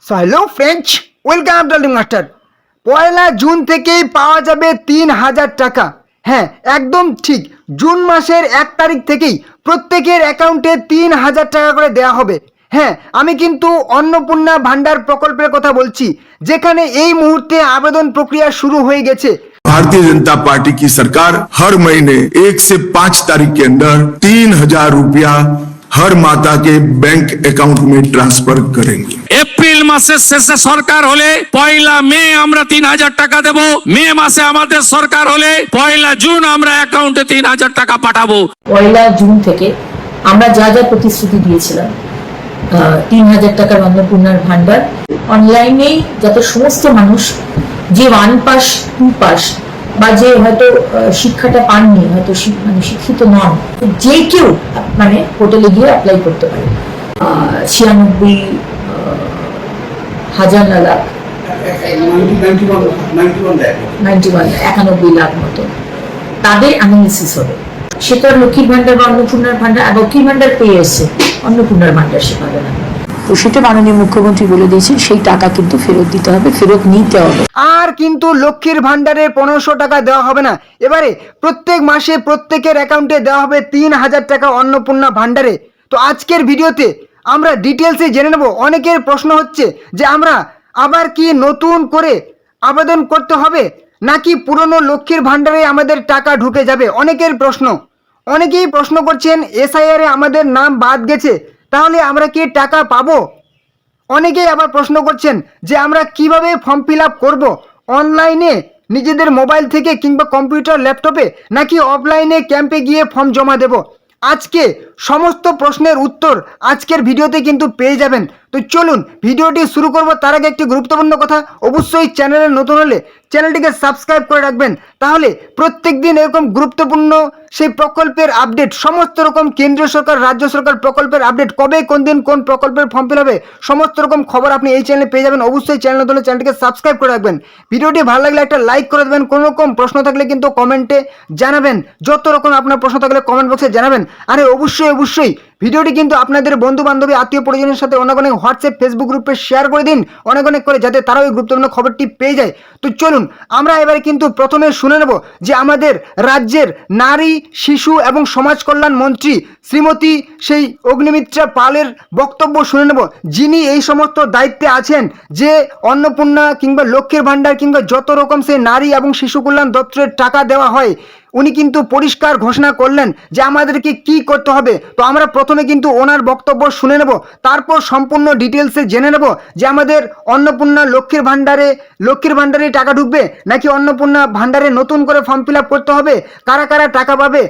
So hello friends, welcome to master. 1 June থেকেই পাওয়া যাবে 3,000 টাকা। হ্যাঁ, একদম ঠিক। জুন মাসের 1 তারিখ থেকেই প্রত্যেকের অ্যাকাউন্টে 3,000 টাকা করে দেওয়া হবে। হ্যাঁ, আমি কিন্তু অন্নপূর্ণা ভান্ডার প্রকল্পের কথা বলছি, যেখানে এই মুহূর্তে আবেদন প্রক্রিয়া শুরু হয়ে গেছে। भारतीय जनता पार्टी की सरकार हर महीने 1 से 5 तारीख के अंदर 3,000 रुपया हर माता के बैंक अकाउंट में ट्रांसफर करेंगे। এপ্রিল মাসের শেষে সরকার হলে 1 মে আমরা 3,000 টাকা দেব। মে মাসে আমাদের সরকার হলে 1 জুন আমরা অ্যাকাউন্টে 3,000 টাকা পাঠাবো। 1 জুন থেকে আমরা যা যা প্রতিশ্রুতি দিয়েছিলাম, 3,000 টাকার অন্নপূর্ণার ভান্ডার অনলাইনেই, যাতে সমস্ত মানুষ যে 1 পাস 2 পাস বা যে হয়তো শিক্ষাটা পাননি, হয়তো মানে শিক্ষিত নন, যে কেউ মানে পোর্টালে গিয়ে অ্যাপ্লাই করতে পারে। 96,000 লাখ 91 লাখ মতো তাদের অ্যানালিসিস হবে। সেটা লক্ষ্মীর ভান্ডার বা অন্নপূর্ণার ভান্ডার, লক্ষ্মীর ভান্ডার পেয়ে এসছে, অন্নপূর্ণার ভান্ডার সে পাবে না। তো সেটা মাননীয় মুখ্যমন্ত্রী বলে দিয়েছেন, সেই টাকা কিন্তু ফেরত দিতে হবে, ফেরত নিতে হবে। আর কিন্তু লক্ষ্মীর ভান্ডারে 1,500 টাকা দেওয়া হবে না। এবারে প্রত্যেক মাসে প্রত্যেকের অ্যাকাউন্টে দেওয়া হবে 3,000 টাকা অন্নপূর্ণা ভান্ডারে। তো আজকের ভিডিওতে আমরা ডিটেলসে জেনে নেব। অনেকের প্রশ্ন হচ্ছে যে আমরা আবার কি নতুন করে আবেদন করতে হবে, নাকি পুরনো লক্ষ্মীর ভান্ডারে আমাদের টাকা ঢুকে যাবে। অনেকের প্রশ্ন, অনেকেই প্রশ্ন করছেন এসআইআর এ আমাদের নাম বাদ গেছে, তাহলে আমরা কি টাকা পাবো। অনেকেই আবার প্রশ্ন করছেন যে আমরা কিভাবে ফর্ম ফিল আপ করবো, অনলাইনে নিজেদের মোবাইল থেকে কিংবা কম্পিউটার ল্যাপটপে, নাকি অফলাইনে ক্যাম্পে গিয়ে ফর্ম জমা দেব। আজকে সমস্ত প্রশ্নের উত্তর আজকের ভিডিওতে কিন্তু পেয়ে যাবেন। তো চলুন ভিডিওটি শুরু করব। তার আগে একটি গুরুত্বপূর্ণ কথা, অবশ্যই চ্যানেলে নতুন হলে চ্যানেলটিকে সাবস্ক্রাইব করে রাখবেন, তাহলে প্রত্যেক দিন এরকম গুরুত্বপূর্ণ সেই প্রকল্পের আপডেট, সমস্ত রকম কেন্দ্রীয় সরকার রাজ্য সরকার প্রকল্পের আপডেট, কবে কোন দিন কোন প্রকল্পের ফর্ম ফিল হবে, সমস্ত রকম খবর আপনি এই চ্যানেলে পেয়ে যাবেন। অবশ্যই চ্যানেল নতুন হলে চ্যানেলটিকে সাবস্ক্রাইব করে রাখবেন। ভিডিওটি ভালো লাগলে একটা লাইক করে দেবেন। কোনো রকম প্রশ্ন থাকলে কিন্তু কমেন্টে জানাবেন, যত রকম আপনার প্রশ্ন থাকলে কমেন্ট বক্সে জানাবেন। আরে অবশ্যই ভিডিওটি কিন্তু আপনাদের বন্ধু বান্ধবী আত্মীয় পরিজনের সাথে অনেক হোয়াটসঅ্যাপ ফেসবুক গ্রুপে শেয়ার করে দিন, অনেক করে, যাতে তারাও এই গুরুত্বপূর্ণ খবরটি পেয়ে যায়। তো চলুন আমরা এবারে কিন্তু প্রথমে শুনে নেব যে আমাদের রাজ্যের নারী শিশু এবং সমাজ কল্যাণ মন্ত্রী শ্রীমতী সেই অগ্নিমিত্রা পালের বক্তব্য শুনে নেব, যিনি এই সমস্ত দায়িত্বে আছেন, যে অন্নপূর্ণা কিংবা লক্ষ্মীর ভান্ডার কিংবা যত রকম সেই নারী এবং শিশু কল্যাণ দপ্তরের টাকা দেওয়া হয়। উনি কিন্তু পরিষ্কার ঘোষণা করলেন যে আমাদেরকে কি করতে হবে। তো আমরা প্রথমে কিন্তু ওনার বক্তব্য শুনে নেব, তারপর সম্পূর্ণ ডিটেলসে জেনে নেব যে আমাদের অন্নপূর্ণা লক্ষ্মীর ভান্ডারে টাকা ঢুকবে, নাকি অন্নপূর্ণা ভান্ডারে নতুন করে ফর্ম ফিল আপ করতে হবে, কারা কারা টাকা পাবে,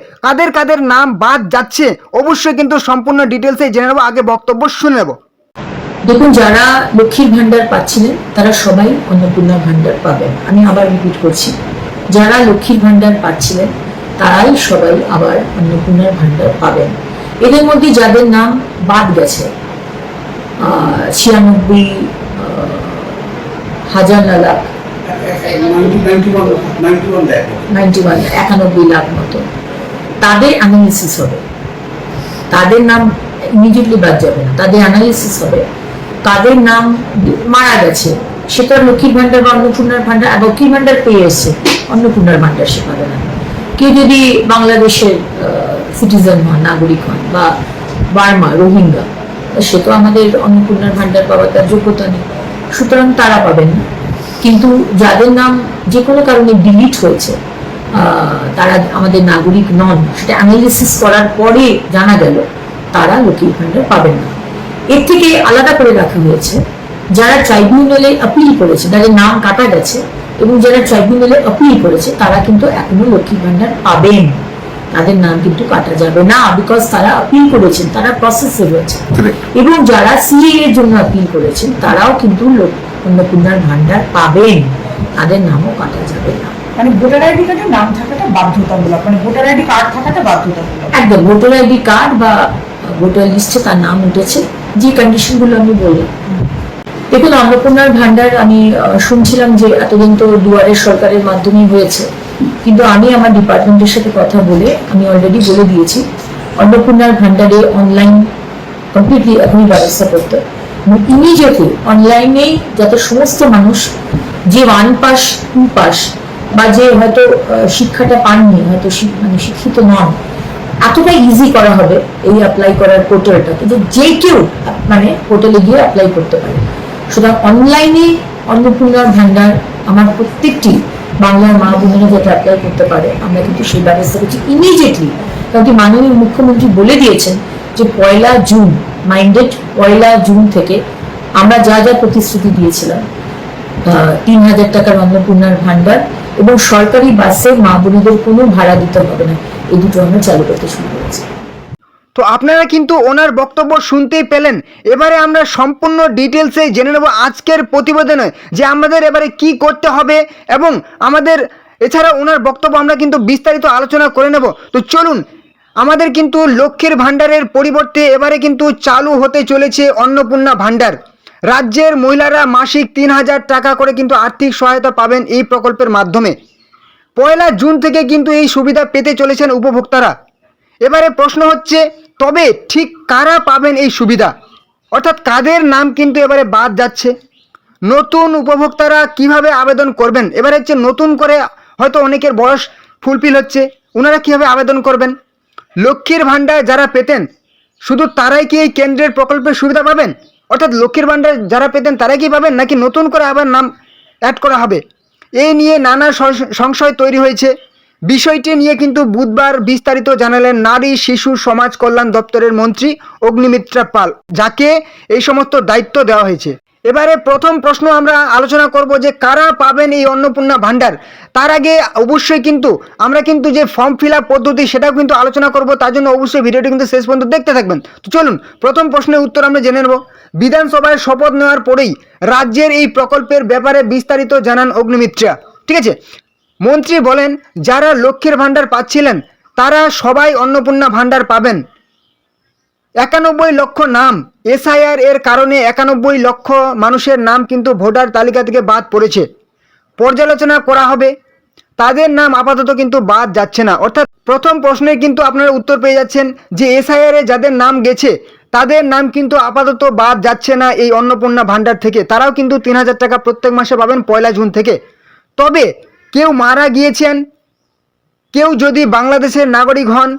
কাদের নাম বাদ যাচ্ছে। অবশ্যই কিন্তু সম্পূর্ণ ডিটেলসে জেনে নেব। আগে বক্তব্য শুনে নেব। দেখুন, যারা লক্ষ্মীর ভান্ডার পাচ্ছিলেন তারা সবাই অন্নপূর্ণা ভান্ডার পাবেন। আমি আবার রিপিট করছি, যারা লক্ষ্মীর ভান্ডার পাচ্ছিলেন তারাই সবাই আবার অন্নপূর্ণার ভান্ডার পাবেন। এদের মধ্যে যাদের নাম বাদ গেছে, 96,000 লাখ 91 লাখ মতো তাদের অ্যানালিসিস হবে। তাদের নাম ইমিডিয়েটলি বাদ যাবে না, তাদের অ্যানালিসিস হবে। তাদের নাম মারা গেছে, সেটা লক্ষ্মীর ভান্ডার বা অন্নপূর্ণার ভান্ডার, লক্ষ্মীর ভান্ডার পেয়ে এসছে, অন্নপূর্ণার ভান্ডার সে পাবে না। কেউ যদি বাংলাদেশের সিটিজেন হন, নাগরিক হন, বা বার্মা, রোহিঙ্গা, সে তো আমাদের অন্নপূর্ণার ভান্ডার পাওয়ার তার যোগ্যতা নেই, সুতরাং তারা পাবেন না। কিন্তু যাদের নাম যে কোনো কারণে ডিলিট হয়েছে, তারা আমাদের নাগরিক নন, সেটা অ্যানালিসিস করার পরে জানা গেল, তারা লক্ষ্মীর ভান্ডার পাবেন না। এর থেকে আলাদা করে রাখা হয়েছে যারা ট্রাইব্যুনালে আপিল করেছে, তাদের নাম কাটা গেছে, এবং যারা ট্রাইব্যুনালে আপিল করেছে তারা কিন্তু এখনো লক্ষ্মীর ভান্ডার পাবেন, তাদের নাম কিন্তু কাটা যাবে না, বিকজ তারা আপিল করেছেন, তারা প্রসেসে রয়েছে। এবং যারা সিএ এর জন্য আপিল করেছেন তারাও কিন্তু অন্নপূর্ণার ভান্ডার পাবেন, তাদের নামও কাটা যাবে না। মানে ভোটার আইডি কার্ডে নাম থাকাটা বাধ্যতামূলক, মানে ভোটার আইডি কার্ড থাকাটা বাধ্যতামূলক। একদম, ভোটার আইডি কার্ড বা ভোটার লিস্টে তার নাম উঠেছে, যে কন্ডিশনগুলো আমি বললাম। দেখুন, অন্নপূর্ণার ভান্ডার আমি শুনছিলাম যে এতদিন তো দুয়ারের সরকারের মাধ্যমেই হয়েছে, কিন্তু আমি আমার ডিপার্টমেন্টের সাথে কথা বলে আমি অলরেডি বলে দিয়েছি অন্নপূর্ণার ভান্ডারে অনলাইন কমপ্লিটলি এখনই ব্যবস্থা করতে। ইমিডিয়েটলি অনলাইনেই যাতে সমস্ত মানুষ যে 1 পাস 2 পাস বা যে হয়তো শিক্ষাটা পাননি, হয়তো মানে শিক্ষিত নন, এতটা ইজি করা হবে এই অ্যাপ্লাই করার পোর্টালটাকে যে কেউ মানে পোর্টালে গিয়ে অ্যাপ্লাই করতে পারে। সুতরাং অনলাইনে অন্নপূর্ণার ভান্ডার আমার প্রত্যেকটি বাংলার মা বোনেরা যাতে অ্যাপ্লাই করতে পারে, আমরা কিন্তু সেই ব্যবস্থা করছি ইমিডিয়েটলি। কারণ কি মাননীয় মুখ্যমন্ত্রী বলে দিয়েছেন যে 1 জুন, মাইন্ডেড 1 জুন থেকে আমরা যা যা প্রতিশ্রুতি দিয়েছিলাম 3,000 টাকার অন্নপূর্ণার ভান্ডার এবং সরকারি বাসে মা বোনেদের কোনো ভাড়া দিতে হবে না, এই দুটো আমরা চালু করতে শুরু করেছি। তো আপনারা কিন্তু ওনার বক্তব্য শুনতেই পেলেন। এবারে আমরা সম্পূর্ণ ডিটেলসে জেনে নেব আজকের প্রতিবেদনে যে আমাদের এবারে কি করতে হবে, এবং আমাদের এছাড়া ওনার বক্তব্য আমরা কিন্তু বিস্তারিত আলোচনা করে নেব। তো চলুন, আমাদের কিন্তু লক্ষ্মীর ভাণ্ডারের পরিবর্তে এবারে কিন্তু চালু হতে চলেছে অন্নপূর্ণা ভাণ্ডার। রাজ্যের মহিলারা মাসিক 3,000 টাকা করে কিন্তু আর্থিক সহায়তা পাবেন এই প্রকল্পের মাধ্যমে। 1 জুন থেকে কিন্তু এই সুবিধা পেতে চলেছেন উপভোক্তারা। এবারে প্রশ্ন হচ্ছে, তবে ঠিক কারা পাবেন এই সুবিধা, অর্থাৎ কাদের নাম কিন্তু এবারে বাদ যাচ্ছে? নতুন উপভোক্তারা কিভাবে আবেদন করবেন? এবারে হচ্ছে নতুন করে হয়তো অনেকের বয়স ফুলফিল হচ্ছে, ওনারা কিভাবে আবেদন করবেন? লক্ষ্মীর ভাণ্ডার যারা পেতেন শুধু তারাই কি এই কেন্দ্রের প্রকল্পের সুবিধা পাবেন? অর্থাৎ লক্ষ্মীর ভাণ্ডার যারা পেতেন তারাই কি পাবেন, নাকি নতুন করে আবার নাম অ্যাড করা হবে? এই নিয়ে নানা সংশয় তৈরি হয়েছে। বিষয়টি নিয়ে কিন্তু বুধবার বিস্তারিত জানালেন নারী শিশু সমাজ কল্যাণ দপ্তরের মন্ত্রী অগ্নিমিত্রা পাল, যাকে এই সমস্ত দায়িত্ব দেওয়া হয়েছে। এবারে প্রথম প্রশ্ন আমরা আলোচনা করব যে কারা পাবেন এই অন্নপূর্ণা ভাণ্ডার। তার আগে অবশ্যই কিন্তু আমরা কিন্তু যে ফর্ম ফিল আপ পদ্ধতি সেটাও কিন্তু আলোচনা করব, তার জন্য অবশ্যই ভিডিওটি কিন্তু শেষ পর্যন্ত দেখতে থাকবেন। তো চলুন প্রথম প্রশ্নের উত্তর আমরা জেনে নেব। বিধানসভায় শপথ নেওয়ার পরেই রাজ্যের এই প্রকল্পের ব্যাপারে বিস্তারিত জানান অগ্নিমিত্রা। ঠিক আছে, মন্ত্রী বলেন যারা লক্ষ্মীর ভাণ্ডার পাচ্ছিলেন তারা সবাই অন্নপূর্ণা ভাণ্ডার পাবেন। 91 লক্ষ নাম SIR এর কারণে 91 লক্ষ মানুষের নাম কিন্তু ভোটার তালিকা থেকে বাদ পড়েছে। পর্যালোচনা করা হবে, তাদের নাম আপাতত কিন্তু বাদ যাচ্ছে না। অর্থাৎ প্রথম প্রশ্নে কিন্তু আপনারা উত্তর পেয়ে যাচ্ছেন যে SIR এ যাদের নাম গেছে তাদের নাম কিন্তু আপাতত বাদ যাচ্ছে না এই অন্নপূর্ণা ভাণ্ডার থেকে। তারাও কিন্তু 3,000 টাকা প্রত্যেক মাসে পাবেন 1 জুন থেকে। তবে কেউ মারা গিয়েছেন, কেউ যদি বাংলাদেশের নাগরিক হন,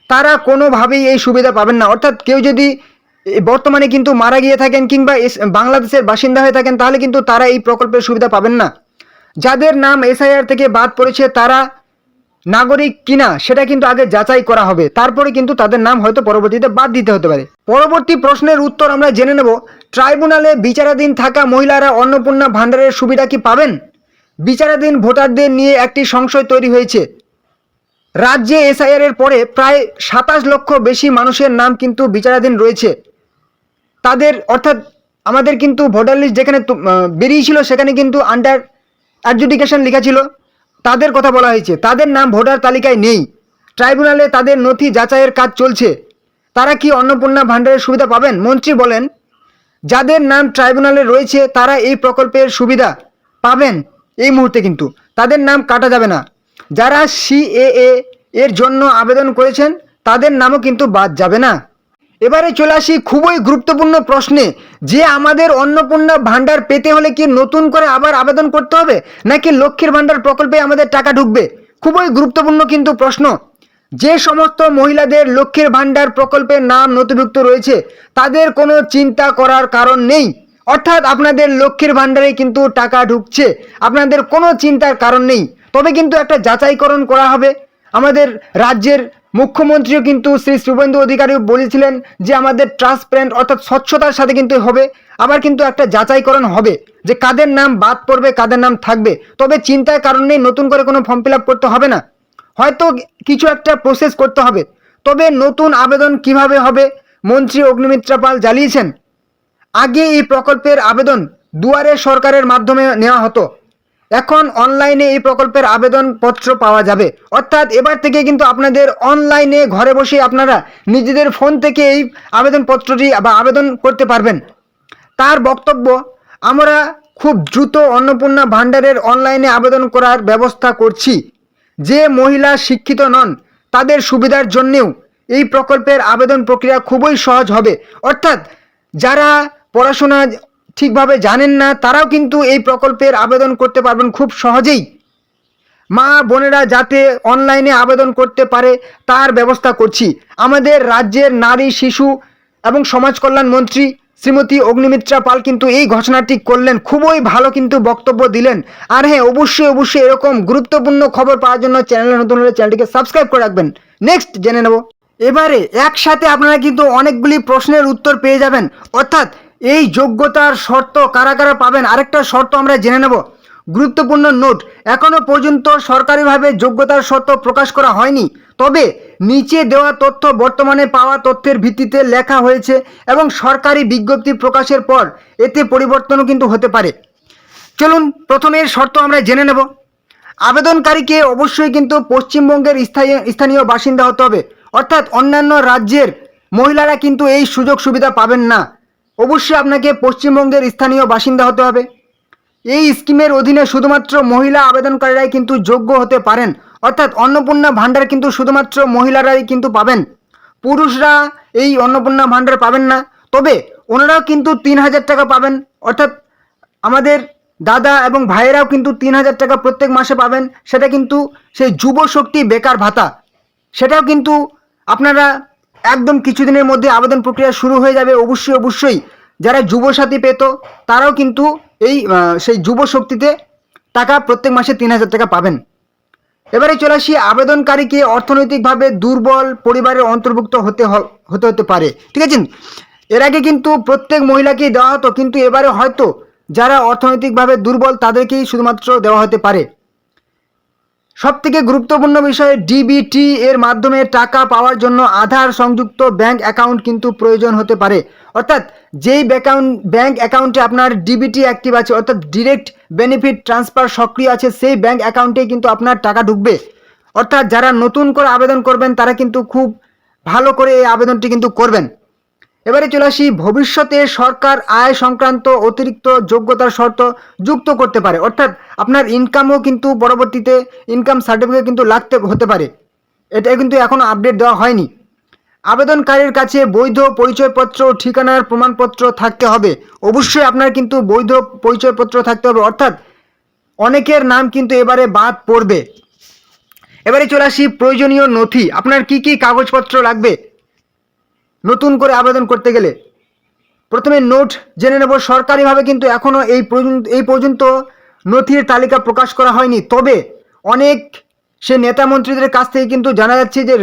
তারা কোনোভাবেই এই সুবিধা পাবেন না। অর্থাৎ কেউ যদি বর্তমানে কিন্তু মারা গিয়ে থাকেন কিংবা বাংলাদেশের বাসিন্দা হয়ে থাকেন তাহলে কিন্তু তারা এই প্রকল্পের সুবিধা পাবেন না। যাদের নাম SIR থেকে বাদ পড়েছে তারা নাগরিক কিনা সেটা কিন্তু আগে যাচাই করা হবে, তারপরে কিন্তু তাদের নাম হয়তো পরবর্তীতে বাদ দিতে হতে পারে। পরবর্তী প্রশ্নের উত্তর আমরা জেনে নেব। ট্রাইব্যুনালে বিচারাধীন থাকা মহিলারা অন্নপূর্ণা ভাণ্ডারের সুবিধা কি পাবেন? বিচারাধীন ভোটারদের নিয়ে একটি সংশয় তৈরি হয়েছে। রাজ্যে SIR এর পরে প্রায় 27 লক্ষ বেশি মানুষের নাম কিন্তু বিচারাধীন রয়েছে। তাদের অর্থাৎ আমাদের কিন্তু ভোটার লিস্ট যেখানে বেরিয়েছিল সেখানে কিন্তু আন্ডার অ্যাডজুডিকেশন লেখা ছিল, তাদের কথা বলা হয়েছে, তাদের নাম ভোটার তালিকায় নেই। ট্রাইব্যুনালে তাদের নথি যাচাইয়ের কাজ চলছে। তারা কি অন্নপূর্ণা ভাণ্ডারের সুবিধা পাবেন? মন্ত্রী বলেন যাদের নাম ট্রাইব্যুনালে রয়েছে তারা এই প্রকল্পের সুবিধা পাবেন এই মুহূর্তে, কিন্তু তাদের নাম কাটা যাবে না। যারা CAA এর জন্য আবেদন করেছেন তাদের নামও কিন্তু বাদ যাবে না। এবারে চলে আসি খুবই গুরুত্বপূর্ণ প্রশ্নে, যে আমাদের অন্নপূর্ণা ভাণ্ডার পেতে হলে কি নতুন করে আবার আবেদন করতে হবে, নাকি লক্ষ্মীর ভাণ্ডার প্রকল্পে আমাদের টাকা ঢুকবে? খুবই গুরুত্বপূর্ণ কিন্তু প্রশ্ন। যে সমস্ত মহিলাদের লক্ষ্মীর ভাণ্ডার প্রকল্পের নাম নথিভুক্ত রয়েছে তাদের কোনো চিন্তা করার কারণ নেই। অর্থাৎ আপনাদের লক্ষ্মীর ভাণ্ডারে কিন্তু টাকা ঢুকছে, আপনাদের কোনো চিন্তার কারণ নেই। তবে কিন্তু একটা যাচাইকরণ করা হবে। আমাদের রাজ্যের মুখ্যমন্ত্রীও কিন্তু শ্রী শুভেন্দু অধিকারী বলেছিলেন যে আমাদের ট্রান্সপারেন্ট অর্থাৎ স্বচ্ছতার সাথে কিন্তু হবে। আবার কিন্তু একটা যাচাইকরণ হবে যে কাদের নাম বাদ পড়বে কাদের নাম থাকবে। তবে চিন্তার কারণ নেই, নতুন করে কোনো ফর্ম ফিল আপ করতে হবে না, হয়তো কিছু একটা প্রসেস করতে হবে। তবে নতুন আবেদন কিভাবে হবে মন্ত্রী অগ্নিমিত্রা পাল জানিয়েছেন, আগে এই প্রকল্পের আবেদন দুয়ারে সরকারের মাধ্যমে নেওয়া হতো, এখন অনলাইনে এই প্রকল্পের আবেদনপত্র পাওয়া যাবে। অর্থাৎ এবার থেকে কিন্তু আপনাদের অনলাইনে ঘরে বসে আপনারা নিজেদের ফোন থেকে এই আবেদনপত্রটি বা আবেদন করতে পারবেন। তার বক্তব্য, আমরা খুব দ্রুত অন্নপূর্ণা ভাণ্ডারের অনলাইনে আবেদন করার ব্যবস্থা করছি। যে মহিলা শিক্ষিত নন তাদের সুবিধার জন্যেও এই প্রকল্পের আবেদন প্রক্রিয়া খুবই সহজ হবে। অর্থাৎ যারা পড়াশোনা ঠিকভাবে জানেন না, তারাও কিন্তু এই প্রকল্পের আবেদন করতে পারবেন খুব সহজেই। মা বোনেরা যাতে অনলাইনে আবেদন করতে পারে তার ব্যবস্থা করছি। আমাদের রাজ্যের নারী শিশু এবং সমাজ কল্যাণ মন্ত্রী শ্রীমতী অগ্নিমিত্রা পাল কিন্তু এই ঘোষণাটি করলেন, খুবই ভালো কিন্তু বক্তব্য দিলেন। আর হ্যাঁ, অবশ্যই এরকম গুরুত্বপূর্ণ খবর পাওয়ার জন্য চ্যানেলে নতুন হলে চ্যানেলটিকে সাবস্ক্রাইব করে রাখবেন। নেক্সট জেনে নেব, এবারে একসাথে আপনারা কিন্তু অনেকগুলি প্রশ্নের উত্তর পেয়ে যাবেন। অর্থাৎ এই যোগ্যতার শর্ত কারা কারা পাবেন, আরেকটা শর্ত আমরা জেনে নেব। গুরুত্বপূর্ণ নোট, এখনো পর্যন্ত সরকারিভাবে যোগ্যতার শর্ত প্রকাশ করা হয়নি, তবে নিচে দেওয়া তথ্য বর্তমানে পাওয়া তথ্যের ভিত্তিতে লেখা হয়েছে এবং সরকারি বিজ্ঞপ্তি প্রকাশের পর এতে পরিবর্তনও কিন্তু হতে পারে। চলুন প্রথমের শর্ত আমরা জেনে নেব। আবেদনকারীকে অবশ্যই কিন্তু পশ্চিমবঙ্গের স্থানীয় বাসিন্দা হতে হবে, অর্থাৎ অন্যান্য রাজ্যের মহিলারা কিন্তু এই সুযোগ সুবিধা পাবেন না। অবশ্যই আপনাকে পশ্চিমবঙ্গের স্থানীয় বাসিন্দা হতে হবে। এই স্কিমের অধীনে শুধুমাত্র মহিলা আবেদনকারীরাই কিন্তু যোগ্য হতে পারেন, অর্থাৎ অন্নপূর্ণা ভাণ্ডার কিন্তু শুধুমাত্র মহিলারাই কিন্তু পাবেন, পুরুষরা এই অন্নপূর্ণা ভাণ্ডার পাবেন না। তবে ওনারাও কিন্তু 3,000 টাকা পাবেন, অর্থাৎ আমাদের দাদা এবং ভাইয়েরাও কিন্তু 3,000 টাকা প্রত্যেক মাসে পাবেন। সেটা কিন্তু সেই যুব শক্তি বেকার ভাতা, সেটাও কিন্তু আপনারা একদম কিছুদিনের মধ্যে আবেদন প্রক্রিয়া শুরু হয়ে যাবে। অবশ্যই যারা যুবসাথী পেত তারাও কিন্তু এই সেই যুব শক্তিতে টাকা প্রত্যেক মাসে 3,000 টাকা পাবেন। এবারে চলে আসি, আবেদনকারীকে অর্থনৈতিকভাবে দুর্বল পরিবারের অন্তর্ভুক্ত হতে পারে, ঠিক আছে। এর আগে কিন্তু প্রত্যেক মহিলাকেই দেওয়া হতো, কিন্তু এবারে হয়তো যারা অর্থনৈতিকভাবে দুর্বল তাদেরকেই শুধুমাত্র দেওয়া হতে পারে। সবথেকে গুরুত্বপূর্ণ বিষয়, ডিবিটি এর মাধ্যমে টাকা পাওয়ার জন্য আধার সংযুক্ত ব্যাংক অ্যাকাউন্ট কিন্তু প্রয়োজন হতে পারে। অর্থাৎ যেই ব্যাংক অ্যাকাউন্টে আপনার ডিবিটি অ্যাক্টিভ আছে, অর্থাৎ ডিরেক্ট বেনিফিট ট্রান্সফার সক্রিয় আছে, সেই ব্যাংক অ্যাকাউন্টেই কিন্তু আপনার টাকা ঢুকবে। অর্থাৎ যারা নতুন করে আবেদন করবেন তারা কিন্তু খুব ভালো করে এই আবেদনটি কিন্তু করবেন। এবারে চলে আসি, ভবিষ্যতে সরকার আয় সংক্রান্ত অতিরিক্ত যোগ্যতার শর্ত যুক্ত করতে পারে, অর্থাৎ আপনার ইনকামও কিন্তু পরবর্তীতে ইনকাম সার্টিফিকেট কিন্তু হতে পারে। এটা কিন্তু এখনও আপডেট দেওয়া হয়নি। আবেদনকারীর কাছে বৈধ পরিচয়পত্র ও ঠিকানার প্রমাণপত্র থাকতে হবে। অবশ্যই আপনার কিন্তু বৈধ পরিচয়পত্র থাকতে হবে, অর্থাৎ অনেকের নাম কিন্তু এবারে বাদ পড়বে। এবারে চলে আসি, প্রয়োজনীয় নথি, আপনার কি কি কাগজপত্র লাগবে নতুন করে আবেদন করতে গেলে। প্রথমে নোট জেনে নেব। সরকারিভাবে কিন্তু এখনও এই পর্যন্ত নথির তালিকা প্রকাশ করা হয়নি, তবে অনেক সে নেতা মন্ত্রীদের কাছ থেকে কিন্তু জানা যাচ্ছে যে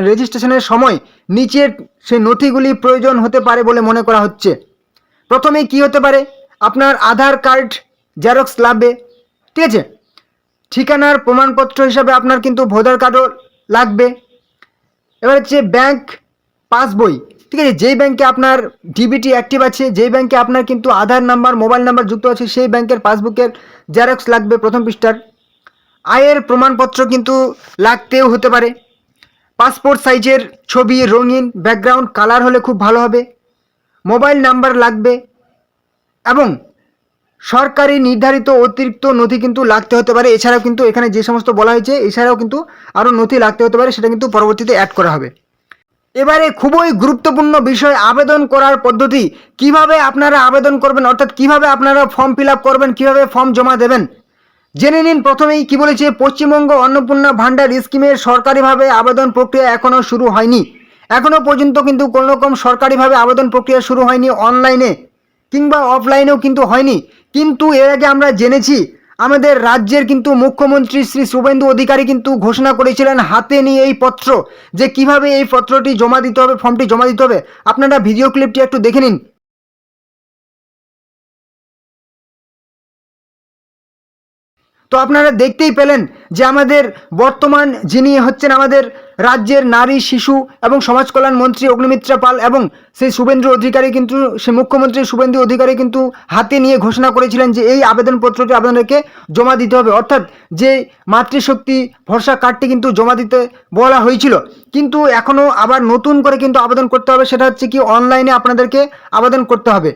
রেজিস্ট্রেশনের সময় নিচের সেই নথিগুলি প্রয়োজন হতে পারে বলে মনে করা হচ্ছে। প্রথমেই কি হতে পারে, আপনার আধার কার্ড জেরক্স লাগবে, ঠিক আছে। ঠিকানার প্রমাণপত্র হিসাবে আপনার কিন্তু ভোটার কার্ডও লাগবে। এবার হচ্ছে ব্যাংক পাসবই, ঠিক আছে। যেই ব্যাংকে আপনার ডিবিটি অ্যাক্টিভ আছে, যেই ব্যাংকে আপনার কিন্তু আধার নাম্বার মোবাইল নাম্বার যুক্ত আছে, সেই ব্যাংকের পাসবুকের জেরক্স লাগবে প্রথম পৃষ্ঠার। আয়ের প্রমাণপত্র কিন্তু লাগতেও হতে পারে। পাসপোর্ট সাইজের ছবি, রঙিন ব্যাকগ্রাউন্ড কালার হলে খুব ভালো হবে। মোবাইল নাম্বার লাগবে এবং সরকারি নির্ধারিত অতিরিক্ত নথি কিন্তু লাগতে হতে পারে। এছাড়াও কিন্তু এখানে যে সমস্ত বলা হয়েছে এছাড়াও কিন্তু আরও নথি লাগতে হতে পারে, সেটা কিন্তু পরবর্তীতে অ্যাড করা হবে। এবারে খুবই গুরুত্বপূর্ণ বিষয়, আবেদন করার পদ্ধতি। কিভাবে আপনারা আবেদন করবেন, অর্থাৎ কিভাবে আপনারা ফর্ম ফিল আপ করবেন, কীভাবে ফর্ম জমা দেবেন জেনে নিন। প্রথমেই কি বলেছে, পশ্চিমবঙ্গ অন্নপূর্ণা ভাণ্ডার স্কিমের সরকারিভাবে আবেদন প্রক্রিয়া এখনও শুরু হয়নি। এখনও পর্যন্ত কিন্তু কোনো রকম সরকারিভাবে আবেদন প্রক্রিয়া শুরু হয়নি, অনলাইনে কিংবা অফলাইনেও কিন্তু হয়নি। কিন্তু এর আগে আমরা জেনেছি আমাদের রাজ্যের কিন্তু মুখ্যমন্ত্রী শ্রী শুভেন্দু অধিকারী কিন্তু ঘোষণা করেছিলেন হাতে নিয়ে এই পত্র, যে কিভাবে এই পত্রটি জমা দিতে হবে, ফর্মটি জমা দিতে হবে। আপনারা ভিডিও ক্লিপটি একটু দেখে নিন। তো আপনারা দেখতেই পেলেন যে আমাদের বর্তমান যিনি হচ্ছেন আমাদের রাজ্যের নারী শিশু এবং সমাজ কল্যাণ মন্ত্রী অগ্নিমিত্রা পাল এবং সেই শুভেন্দু অধিকারী কিন্তু সে মুখ্যমন্ত্রী শুভেন্দু অধিকারী কিন্তু হাতে নিয়ে ঘোষণা করেছিলেন যে এই আবেদনপত্রটি আপনাদেরকে জমা দিতে হবে, অর্থাৎ যে মাতৃশক্তি ভরসা কার্ডটি কিন্তু জমা দিতে বলা হয়েছিল। কিন্তু এখনও আবার নতুন করে কিন্তু আবেদন করতে হবে, সেটা হচ্ছে কি অনলাইনে আপনাদেরকে আবেদন করতে হবে।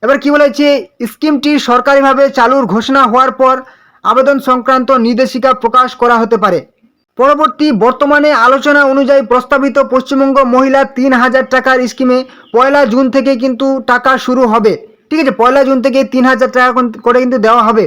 এবার কি বলেছে, স্কিমটি সরকারিভাবে চালুর ঘোষণা হওয়ার পর আবেদন সংক্রান্ত নির্দেশিকা প্রকাশ করা হতে পারে। পরবর্তী বর্তমানে আলোচনা অনুযায়ী প্রস্তাবিত পশ্চিমবঙ্গ মহিলা 3,000 টাকার স্কিমে 1 জুন থেকে কিন্তু টাকা শুরু হবে। ঠিক আছে, 1 জুন থেকে 3,000 টাকা করে কিন্তু দেওয়া হবে।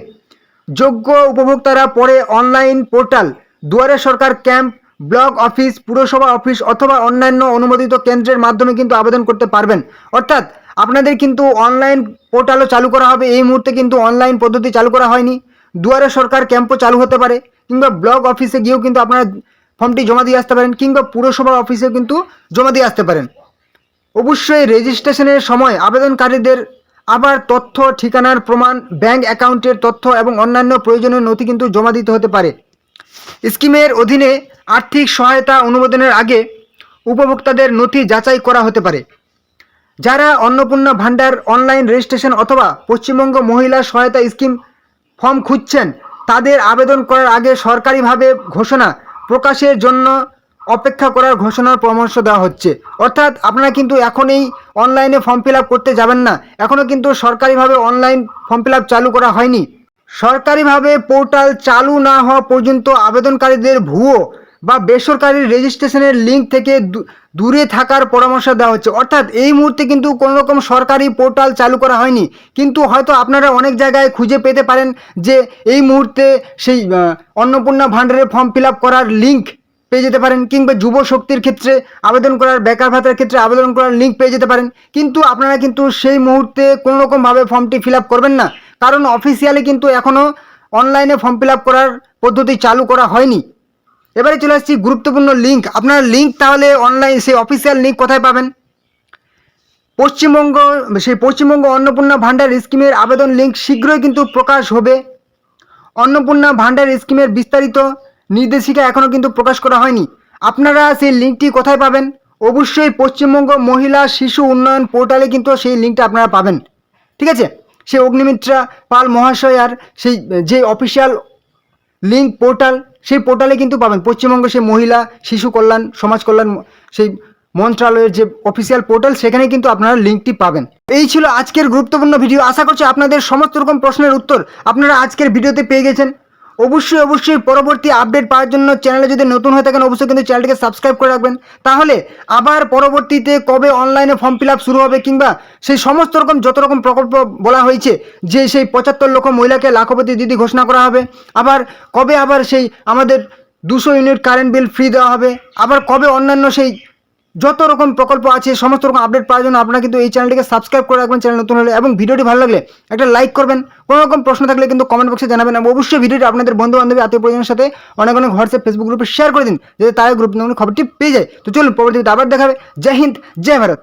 যোগ্য উপভোক্তারা পরে অনলাইন পোর্টাল, দুয়ারে সরকার ক্যাম্প, ব্লক অফিস, পুরসভা অফিস অথবা অন্যান্য অনুমোদিত কেন্দ্রের মাধ্যমে কিন্তু আবেদন করতে পারবেন। অর্থাৎ আপনাদের কিন্তু অনলাইন পোর্টালও চালু করা হবে। এই মুহূর্তে কিন্তু অনলাইন পদ্ধতি চালু করা হয়নি। দুয়ারে সরকার ক্যাম্পও চালু হতে পারে, কিংবা ব্লক অফিসে গিয়েও কিন্তু আপনারা ফর্মটি জমা দিয়ে আসতে পারেন, কিংবা পুরসভা অফিসেও কিন্তু জমা দিয়ে আসতে পারেন। অবশ্যই রেজিস্ট্রেশনের সময় আবেদনকারীদের আবার তথ্য, ঠিকানার প্রমাণ, ব্যাংক অ্যাকাউন্টের তথ্য এবং অন্যান্য প্রয়োজনীয় নথি কিন্তু জমা দিতে হতে পারে। স্কিমের অধীনে আর্থিক সহায়তা অনুমোদনের আগে উপভোক্তাদের নথি যাচাই করা হতে পারে। যারা অন্নপূর্ণা ভান্ডার অনলাইন রেজিস্ট্রেশন অথবা পশ্চিমবঙ্গ মহিলা সহায়তা স্কিম ফর্ম খুঁজছেন, তাদের আবেদন করার আগে সরকারিভাবে ঘোষণা প্রকাশের জন্য অপেক্ষা করার ঘোষণার পরামর্শ দেওয়া হচ্ছে। অর্থাৎ আপনারা কিন্তু এখন এই অনলাইনে ফর্ম ফিল আপ করতে যাবেন না, এখনও কিন্তু সরকারিভাবে অনলাইন ফর্ম ফিল আপ চালু করা হয়নি। সরকারিভাবে পোর্টাল চালু না হওয়া পর্যন্ত আবেদনকারীদের ভুয়ো বা বেসরকারি রেজিস্ট্রেশনের লিঙ্ক থেকে দূরে থাকার পরামর্শ দেওয়া হচ্ছে। অর্থাৎ এই মুহূর্তে কিন্তু কোনো রকম সরকারি পোর্টাল চালু করা হয়নি, কিন্তু হয়তো আপনারা অনেক জায়গায় খুঁজে পেতে পারেন যে এই মুহূর্তে সেই অন্নপূর্ণা ভান্ডারের ফর্ম ফিল আপ করার লিঙ্ক পেয়ে যেতে পারেন, কিংবা যুব শক্তির ক্ষেত্রে আবেদন করার, বেকার ভাতার ক্ষেত্রে আবেদন করার লিঙ্ক পেয়ে যেতে পারেন। কিন্তু আপনারা কিন্তু সেই মুহূর্তে কোনো রকমভাবে ফর্মটি ফিল আপ করবেন না, কারণ অফিসিয়ালি কিন্তু এখনও অনলাইনে ফর্ম ফিল আপ করার পদ্ধতি চালু করা হয়নি। এবারে চলে আসছি গুরুত্বপূর্ণ লিঙ্ক। আপনার লিঙ্ক তাহলে অনলাইন সেই অফিসিয়াল লিঙ্ক কোথায় পাবেন? পশ্চিমবঙ্গ অন্নপূর্ণা ভান্ডার স্কিমের আবেদন লিঙ্ক শীঘ্রই কিন্তু প্রকাশ হবে। অন্নপূর্ণা ভান্ডার স্কিমের বিস্তারিত নির্দেশিকা এখনও কিন্তু প্রকাশ করা হয়নি। আপনারা সেই লিঙ্কটি কোথায় পাবেন? অবশ্যই পশ্চিমবঙ্গ মহিলা শিশু উন্নয়ন পোর্টালে কিন্তু সেই লিঙ্কটা আপনারা পাবেন। ঠিক আছে, সেই অগ্নিমিত্রা পাল মহাশয়ার সেই যে অফিসিয়াল লিঙ্ক পোর্টাল, সেই পোর্টালে কিন্তু পাবেন পশ্চিমবঙ্গ সেই মহিলা শিশু কল্যাণ সমাজ কল্যাণ সেই মন্ত্রণালয়ের যে অফিসিয়াল পোর্টাল, সেখানে কিন্তু আপনারা লিঙ্কটি পাবেন। এই ছিল আজকের গুরুত্বপূর্ণ ভিডিও। আশা করছি আপনাদের সমস্ত রকম প্রশ্নের উত্তর আপনারা আজকের ভিডিওতে পেয়ে গেছেন। অবশ্যই পরবর্তী আপডেট পাওয়ার জন্য চ্যানেলে যদি নতুন হয়ে থাকেন অবশ্যই কিন্তু চ্যানেলটিকে সাবস্ক্রাইব করে রাখবেন। তাহলে আবার পরবর্তীতে কবে অনলাইনে ফর্ম ফিল আপ শুরু হবে, কিংবা সেই সমস্ত রকম যত রকম প্রকল্প বলা হয়েছে, যে সেই 75 লক্ষ মহিলাকে লাখপতি দিদি ঘোষণা করা হবে, আবার কবে আবার সেই আমাদের 200 ইউনিট কারেন্ট বিল ফ্রি দেওয়া হবে, আবার কবে অন্যান্য সেই যত রকম প্রকল্প আছে সমস্ত রকম আপডেট পাওয়ার জন্য আপনারা কিন্তু এই চ্যানেলটিকে সাবস্ক্রাইব করে রাখবেন চ্যানেল নতুন হলে। এবং ভিডিওটি ভালো লাগলে একটা লাইক করবেন। কোনো রকম প্রশ্ন থাকলে কিন্তু কমেন্ট বক্সে জানাবেন। এবং অবশ্যই ভিডিওটি আপনাদের বন্ধু বান্ধবী আত্মীয় পরিজনের সাথে অনেক হোয়াটসঅ্যাপ ফেসবুক গ্রুপে শেয়ার করে দিন, যাতে তারা গ্রুপ খবরটি পেয়ে যায়। তো চলুন পরবর্তীতে আবার দেখাবে। জয় হিন্দ, জয় ভারত।